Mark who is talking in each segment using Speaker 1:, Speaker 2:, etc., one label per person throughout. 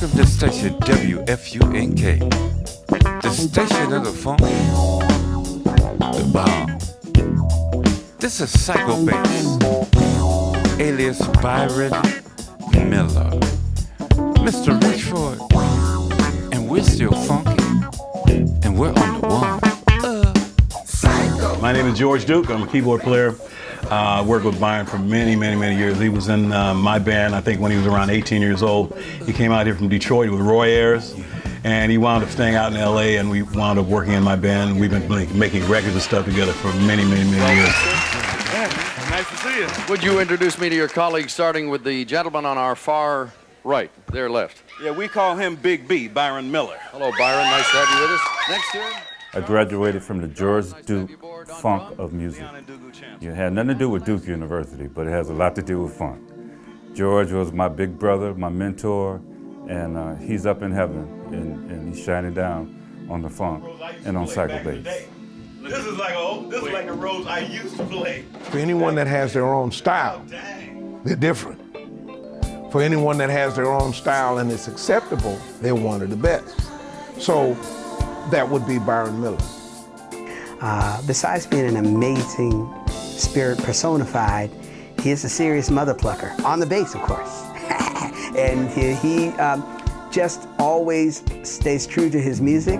Speaker 1: Welcome to station WFUNK, the station of the funk, the bomb. This is Psycho Bass, alias Byron Miller, Mr. Richford, and we're still funky, and we're on the one.
Speaker 2: My name is George Duke. I'm a keyboard player. I worked with Byron for many years. He was in my band, I think, when he was around 18 years old. He came out here from Detroit with Roy Ayers, and he wound up staying out in LA, and we wound up working in my band. We've been making records and stuff together for many years.
Speaker 3: Nice to see you. Would you introduce me to your colleagues, starting with the gentleman on our far right, there left?
Speaker 2: Yeah, we call him Big B, Byron Miller.
Speaker 3: Hello, Byron. Nice to have you with us. Next to him.
Speaker 4: I graduated from the George Duke Funk of Music. It had nothing to do with Duke University, but it has a lot to do with funk. George was my big brother, my mentor, and he's up in heaven, and he's shining down on the funk and on Psycho Bass.
Speaker 2: This is like a rose I used to play.
Speaker 5: For anyone that has their own style, they're different. For anyone that has their own style and it's acceptable, they're one of the best. So that would be Byron Miller.
Speaker 6: Besides being an amazing spirit personified, he is a serious mother plucker, on the bass, of course. And he just always stays true to his music,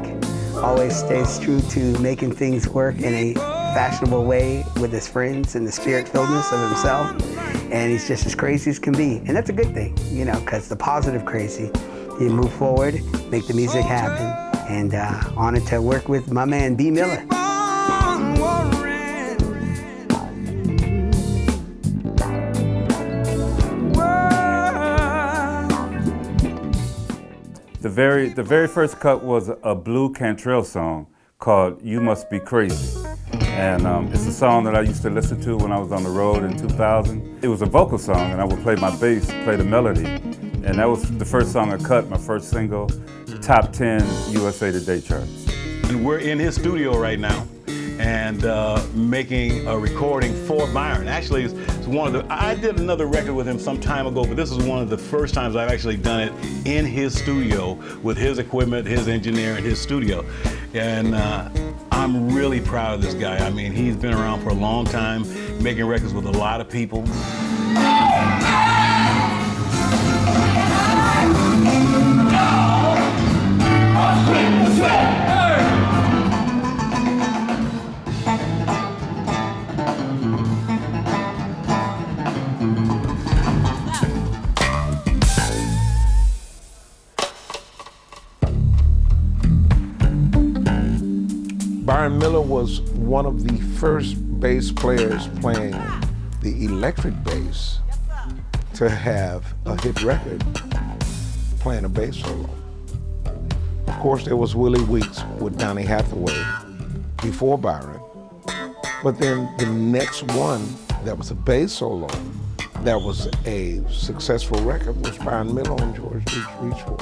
Speaker 6: always stays true to making things work in a fashionable way with his friends and the spirit-filledness of himself. And he's just as crazy as can be. And that's a good thing, you know, because the positive crazy, you move forward, make the music happen, and honored to work with my man, B. Miller.
Speaker 4: The very first cut was a Blue Cantrell song called You Must Be Crazy. And it's a song that I used to listen to when I was on the road in 2000. It was a vocal song, and I would play my bass, play the melody. And that was the first song I cut, my first single, top 10 USA Today charts.
Speaker 2: And we're in his studio right now and making a recording for Byron. Actually, it's one of the, I did another record with him some time ago, but this is one of the first times I've actually done it in his studio with his equipment, his engineer, and his studio. And I'm really proud of this guy. I mean, he's been around for a long time, making records with a lot of people.
Speaker 5: Byron Miller was one of the first bass players playing the electric bass to have a hit record playing a bass solo. Of course, there was Willie Weeks with Donny Hathaway before Byron, but then the next one that was a bass solo that was a successful record was Byron Miller and George Duke's Reach For.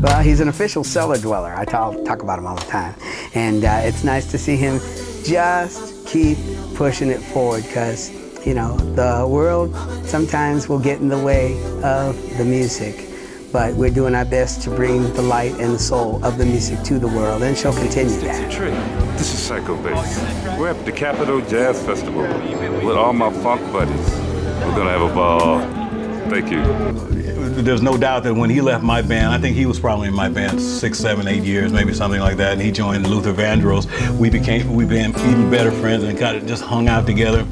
Speaker 6: Well, he's an official cellar dweller. I talk about him all the time. And it's nice to see him just keep pushing it forward, because, you know, the world sometimes will get in the way of the music, but we're doing our best to bring the light and the soul of the music to the world, and she'll continue that.
Speaker 1: This is Psycho Bass. We're at the Capitol Jazz Festival with all my funk buddies. We're gonna have a ball. Thank you.
Speaker 2: There's no doubt that when he left my band, I think he was probably in my band 6, 7, 8 years, maybe something like that, and he joined Luther Vandross. We've been even better friends and kind of just hung out together,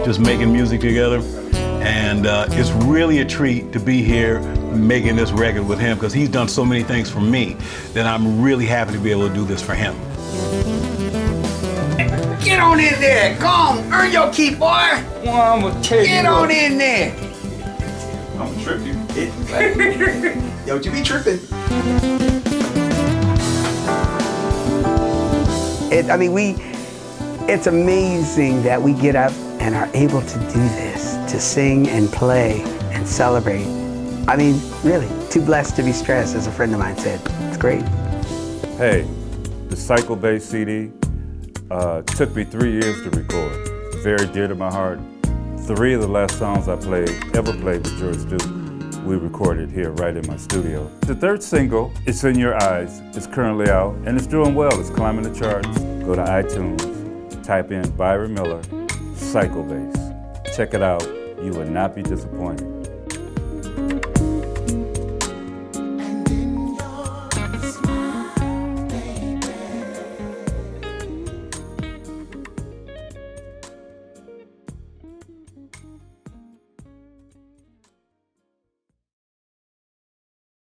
Speaker 2: just making music together. And it's really a treat to be here making this record with him, because he's done so many things for me that I'm really happy to be able to do this for him.
Speaker 6: Get on in there, come on, earn your keep, boy.
Speaker 1: Well, I'm gonna tell
Speaker 6: Get on in there.
Speaker 1: I'm gonna trip you.
Speaker 6: Don't you be tripping. It's amazing that we get up and are able to do this, to sing and play and celebrate. I mean, really, too blessed to be stressed, as a friend of mine said. It's great.
Speaker 4: Hey, the Psycho Bass CD took me 3 years to record. very dear to my heart. 3 of the last songs I ever played with George Duke, we recorded here right in my studio. The 3rd single, It's In Your Eyes, is currently out and it's doing well. It's climbing the charts. Go to iTunes, type in Byron Miller, Psycho Bass. Check it out. You will not be disappointed.